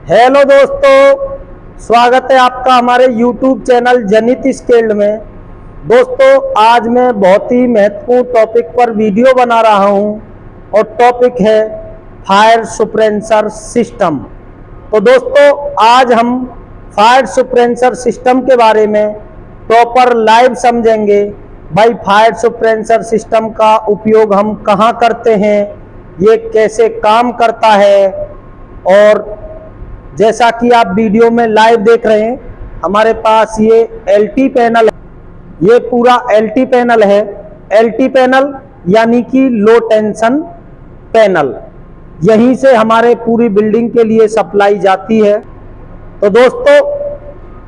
Hello दोस्तों, स्वागत है आपका हमारे YouTube चैनल जनित स्किल्ड में। दोस्तों, आज मैं बहुत ही महत्वपूर्ण टॉपिक पर वीडियो बना रहा हूं और टॉपिक है फायर सप्रेशर सिस्टम। तो दोस्तों, आज हम फायर सप्रेशर सिस्टम के बारे में प्रॉपर लाइव समझेंगे। भाई, फायर सप्रेशर सिस्टम का उपयोग हम कहाँ करते हैं, ये कैसे काम करता है, और जैसा कि आप वीडियो में लाइव देख रहे हैं, हमारे पास ये एलटी पैनल है। ये पूरा एलटी पैनल है। एलटी पैनल यानी कि लो टेंशन पैनल। यहीं से हमारे पूरी बिल्डिंग के लिए सप्लाई जाती है। तो दोस्तों,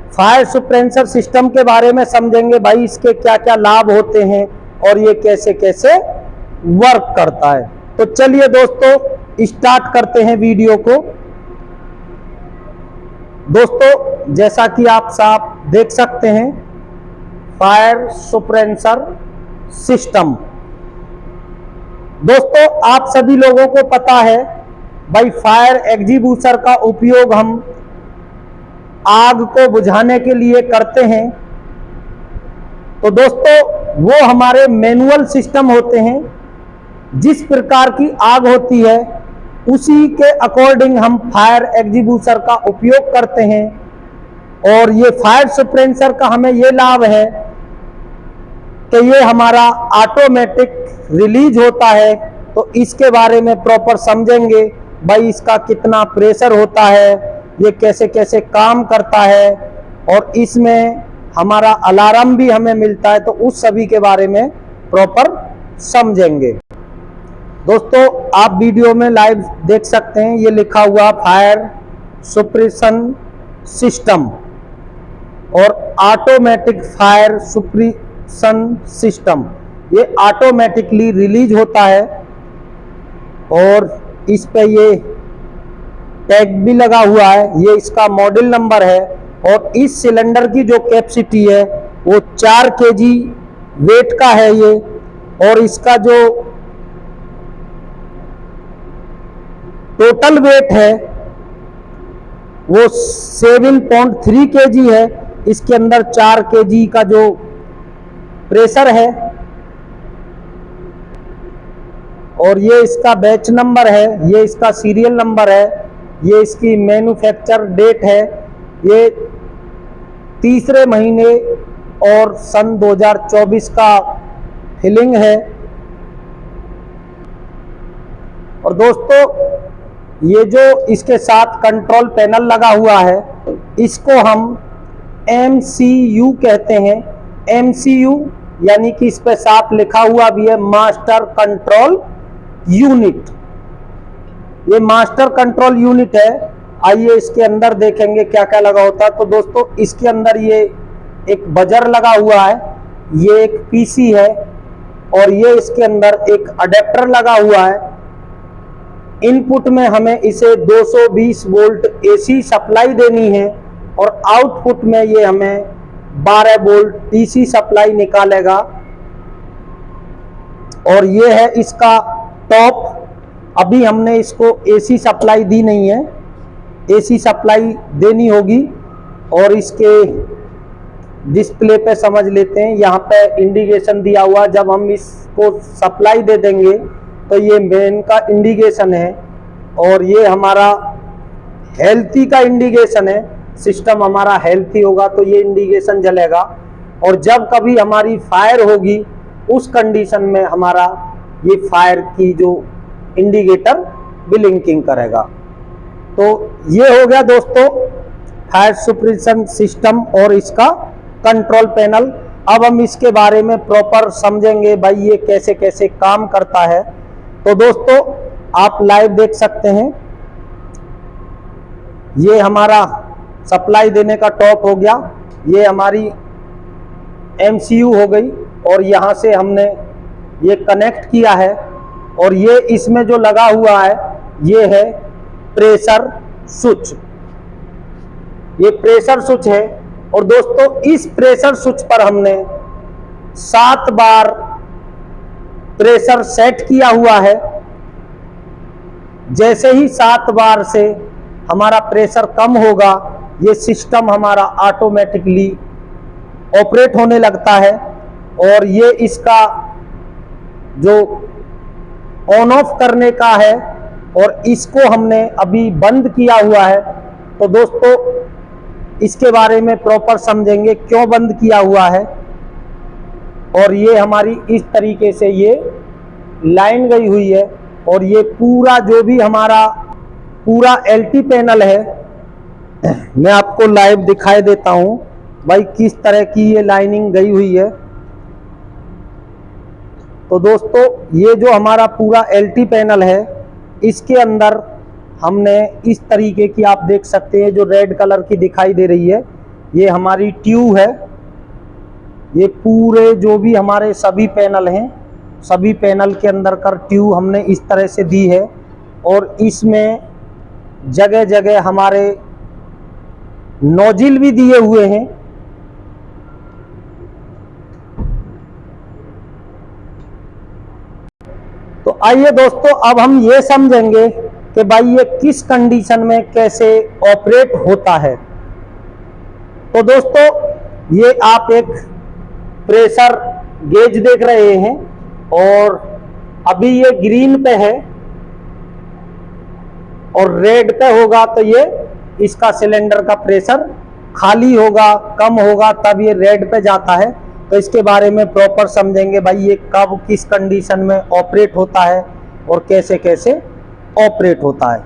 फायर सप्रेशर सिस्टम के बारे में समझेंगे। भाई, इसके क्या क्या लाभ होते हैं और ये कैसे कैसे वर्क करता है। तो चलिए दोस्तों, स्टार्ट करते हैं वीडियो को। दोस्तों, जैसा कि आप साफ देख सकते हैं, फायर सप्रेशर सिस्टम। दोस्तों, आप सभी लोगों को पता है, भाई फायर एक्सटिंग्विशर का उपयोग हम आग को बुझाने के लिए करते हैं। तो दोस्तों, वो हमारे मैनुअल सिस्टम होते हैं। जिस प्रकार की आग होती है उसी के अकॉर्डिंग हम फायर एक्सटिंग्विशर का उपयोग करते हैं। और ये फायर सप्रेशर का हमें ये लाभ है कि ये हमारा ऑटोमेटिक रिलीज होता है। तो इसके बारे में प्रॉपर समझेंगे। भाई, इसका कितना प्रेशर होता है, ये कैसे कैसे काम करता है, और इसमें हमारा अलार्म भी हमें मिलता है। तो उस सभी के बारे में प्रॉपर समझेंगे। दोस्तों, आप वीडियो में लाइव देख सकते हैं, ये लिखा हुआ फायर सप्रेशन सिस्टम और ऑटोमेटिक फायर सप्रेशन सिस्टम। ये ऑटोमेटिकली रिलीज होता है और इस पे ये टैग भी लगा हुआ है। ये इसका मॉडल नंबर है। और इस सिलेंडर की जो कैपेसिटी है वो 4 kg वेट का है ये। और इसका जो टोटल वेट है वो 7.3 kg है। इसके अंदर 4 kg का जो प्रेशर है, और ये इसका बैच नंबर है, ये इसका सीरियल नंबर है, ये इसकी मैन्युफैक्चर डेट है। ये तीसरे महीने और सन 2024 का फिलिंग है। और दोस्तों, ये जो इसके साथ कंट्रोल पैनल लगा हुआ है, इसको हम MCU कहते हैं। MCU यानी कि इस पे साफ लिखा हुआ भी है, मास्टर कंट्रोल यूनिट। ये मास्टर कंट्रोल यूनिट है। आइए इसके अंदर देखेंगे क्या क्या लगा होता है। तो दोस्तों, इसके अंदर ये एक बजर लगा हुआ है, ये एक PC है, और ये इसके अंदर एक अडेप्टर लगा हुआ है। इनपुट में हमें इसे 220 वोल्ट AC सप्लाई देनी है, और आउटपुट में ये हमें 12 वोल्ट DC सप्लाई निकालेगा। और ये है इसका टॉप। अभी हमने इसको AC सप्लाई दी नहीं है, AC सप्लाई देनी होगी। और इसके डिस्प्ले पे समझ लेते हैं, यहाँ पे इंडिकेशन दिया हुआ। जब हम इसको सप्लाई दे देंगे तो ये मेन का इंडिकेशन है, और ये हमारा हेल्थी का इंडिकेशन है। सिस्टम हमारा हेल्थी होगा तो ये इंडिकेशन जलेगा, और जब कभी हमारी फायर होगी उस कंडीशन में हमारा ये फायर की जो इंडिकेटर ब्लिंकिंग करेगा। तो ये हो गया दोस्तों फायर सप्रेशन सिस्टम और इसका कंट्रोल पैनल। अब हम इसके बारे में प्रॉपर समझेंगे, भाई ये कैसे कैसे काम करता है। तो दोस्तों, आप लाइव देख सकते हैं, ये हमारा सप्लाई देने का टॉप हो गया, ये हमारी MCU हो गई, और यहाँ से हमने ये कनेक्ट किया है। और ये इसमें जो लगा हुआ है ये है प्रेशर स्विच। ये प्रेशर स्विच है। और दोस्तों, इस प्रेशर स्विच पर हमने 7 बार प्रेशर सेट किया हुआ है। जैसे ही 7 बार से हमारा प्रेशर कम होगा, ये सिस्टम हमारा ऑटोमेटिकली ऑपरेट होने लगता है। और ये इसका जो ऑन ऑफ करने का है, और इसको हमने अभी बंद किया हुआ है। तो दोस्तों इसके बारे में प्रॉपर समझेंगे क्यों बंद किया हुआ है। और ये हमारी इस तरीके से ये लाइन गई हुई है, और ये पूरा जो भी हमारा पूरा एलटी पैनल है, मैं आपको लाइव दिखाई देता हूं भाई किस तरह की ये लाइनिंग गई हुई है। तो दोस्तों ये जो हमारा पूरा एलटी पैनल है, इसके अंदर हमने इस तरीके की, आप देख सकते हैं जो रेड कलर की दिखाई दे रही है, ये हमारी ट्यूब है। ये पूरे जो भी हमारे सभी पैनल हैं, सभी पैनल के अंदर कर ट्यूब हमने इस तरह से दी है। और इसमें जगह जगह हमारे नोजिल भी दिए हुए हैं। तो आइए दोस्तों अब हम ये समझेंगे कि भाई ये किस कंडीशन में कैसे ऑपरेट होता है। तो दोस्तों ये आप एक प्रेशर गेज देख रहे हैं, और अभी ये ग्रीन पे है और रेड पे होगा तो ये इसका सिलेंडर का प्रेशर खाली होगा, कम होगा, तब ये रेड पे जाता है। तो इसके बारे में प्रॉपर समझेंगे भाई ये कब किस कंडीशन में ऑपरेट होता है और कैसे कैसे ऑपरेट होता है।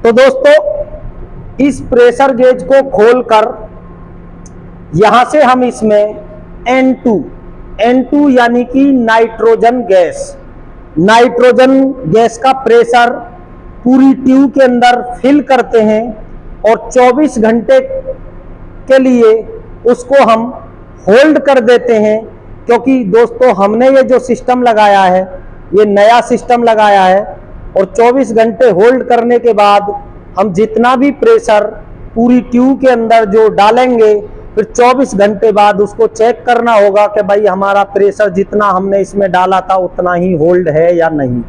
तो दोस्तों इस प्रेशर गेज को खोलकर यहां से हम इसमें N2 यानी कि नाइट्रोजन गैस का प्रेशर पूरी ट्यूब के अंदर फिल करते हैं, और 24 घंटे के लिए उसको हम होल्ड कर देते हैं। क्योंकि दोस्तों हमने ये जो सिस्टम लगाया है, ये नया सिस्टम लगाया है, और 24 घंटे होल्ड करने के बाद हम जितना भी प्रेशर पूरी ट्यूब के अंदर जो डालेंगे, फिर 24 घंटे बाद उसको चेक करना होगा कि भाई हमारा प्रेशर जितना हमने इसमें डाला था उतना ही होल्ड है या नहीं।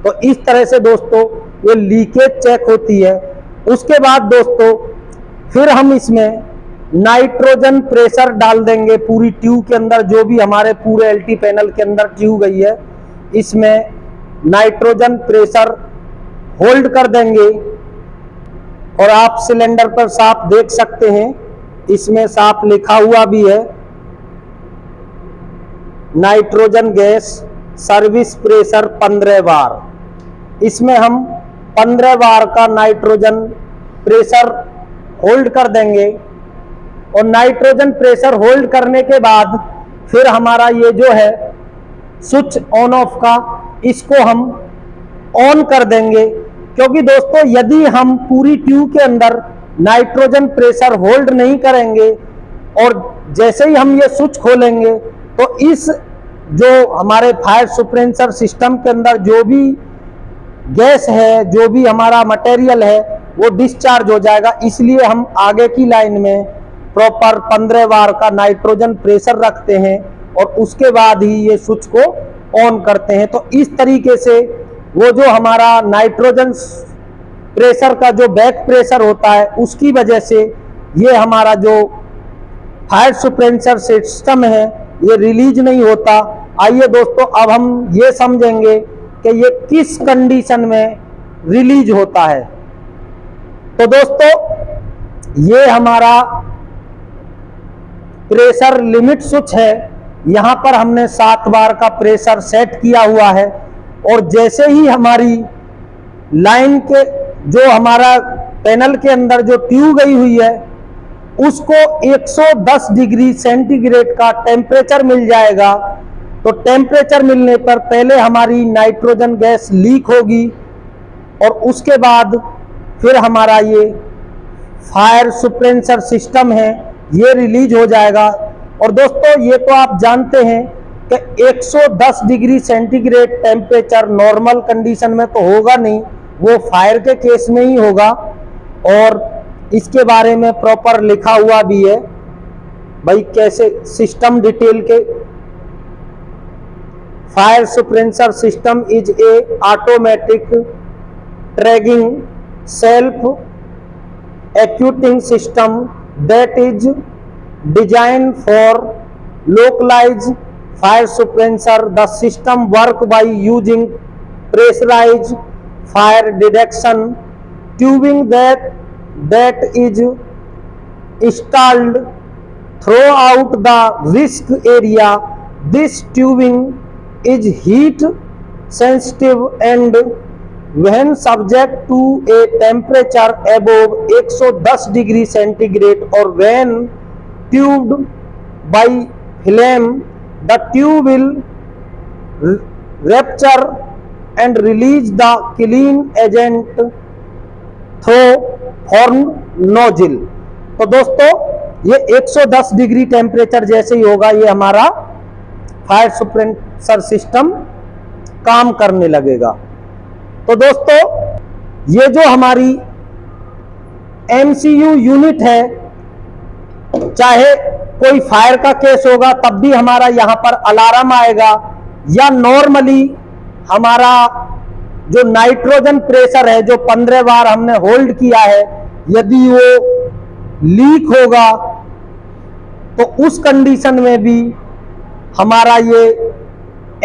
तो इस तरह से दोस्तों ये लीकेज चेक होती है। उसके बाद दोस्तों फिर हम इसमें नाइट्रोजन प्रेशर डाल देंगे पूरी ट्यूब के अंदर, जो भी हमारे पूरे एलटी पैनल के अंदर ट्यूब गई है, इसमें नाइट्रोजन प्रेशर होल्ड कर देंगे। और आप सिलेंडर पर साफ देख सकते हैं, इसमें साफ लिखा हुआ भी है, नाइट्रोजन गैस सर्विस प्रेशर 15 बार। इसमें हम 15 बार का नाइट्रोजन प्रेशर होल्ड कर देंगे। और नाइट्रोजन प्रेशर होल्ड करने के बाद फिर हमारा ये जो है स्विच ऑन ऑफ का, इसको हम ऑन कर देंगे। क्योंकि दोस्तों यदि हम पूरी ट्यूब के अंदर नाइट्रोजन प्रेशर होल्ड नहीं करेंगे और जैसे ही हम ये स्विच खोलेंगे, तो इस जो हमारे फायर सप्रेसर सिस्टम के अंदर जो भी गैस है, जो भी हमारा मटेरियल है, वो डिस्चार्ज हो जाएगा। इसलिए हम आगे की लाइन में प्रॉपर 15 बार का नाइट्रोजन प्रेशर रखते हैं और उसके बाद ही ये स्विच को ऑन करते हैं। तो इस तरीके से वो जो हमारा नाइट्रोजन प्रेशर का जो बैक प्रेशर होता है, उसकी वजह से ये हमारा जो फायर सप्रेसर सिस्टम है ये रिलीज नहीं होता। आइए दोस्तों अब हम ये समझेंगे कि ये किस कंडीशन में रिलीज होता है। तो दोस्तों ये हमारा प्रेशर लिमिट स्विच है, यहां पर हमने 7 बार का प्रेशर सेट किया हुआ है। और जैसे ही हमारी लाइन के जो हमारा पैनल के अंदर जो ट्यूब गई हुई है, उसको 110 डिग्री सेंटीग्रेड का टेम्परेचर मिल जाएगा। तो टेम्परेचर मिलने पर पहले हमारी नाइट्रोजन गैस लीक होगी और उसके बाद फिर हमारा ये फायर सप्रेसर सिस्टम है ये रिलीज हो जाएगा। और दोस्तों ये तो आप जानते हैं कि 110 degree centigrade temperature normal condition में तो होगा नहीं, वो फायर के केस में ही होगा। और इसके बारे में प्रॉपर लिखा हुआ भी है भाई कैसे सिस्टम डिटेल के। Fire suppressor system is a automatic tracking self-executing system that is designed for localized fire suppressor. The system works by using pressurized fire detection tubing that is installed throughout the risk area. This tubing is heat sensitive and when subject to a temperature above 110 degree centigrade or when tubed by flame, the tube will rupture and release the clean agent through horn nozzle. तो दोस्तों ये 110 degree temperature जैसे ही होगा ये हमारा fire suppressor system काम करने लगेगा। तो दोस्तों ये जो हमारी MCU यूनिट है, चाहे कोई फायर का केस होगा तब भी हमारा यहाँ पर अलार्म आएगा, या नॉर्मली हमारा जो नाइट्रोजन प्रेशर है जो 15 बार हमने होल्ड किया है, यदि वो लीक होगा तो उस कंडीशन में भी हमारा ये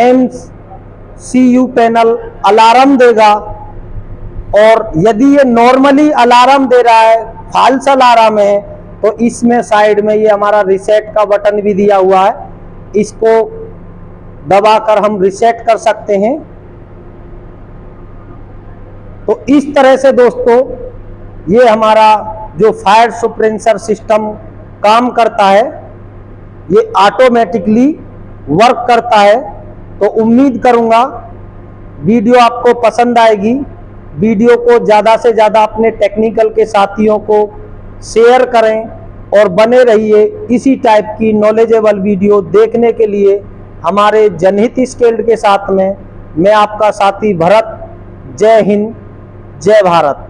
MCU पैनल अलार्म देगा। और यदि ये नॉर्मली अलार्म दे रहा है, फाल्स अलार्म है, तो इसमें साइड में ये हमारा रीसेट का बटन भी दिया हुआ है, इसको दबाकर हम रीसेट कर सकते हैं। तो इस तरह से दोस्तों ये हमारा जो फायर सप्रेसर सिस्टम काम करता है, ये ऑटोमेटिकली वर्क करता है। तो उम्मीद करूंगा वीडियो आपको पसंद आएगी। वीडियो को ज़्यादा से ज़्यादा अपने टेक्निकल के साथियों को शेयर करें और बने रहिए इसी टाइप की नॉलेजेबल वीडियो देखने के लिए हमारे जनहित स्किल्ड के साथ में। मैं आपका साथी भरत। जय हिंद, जय भारत।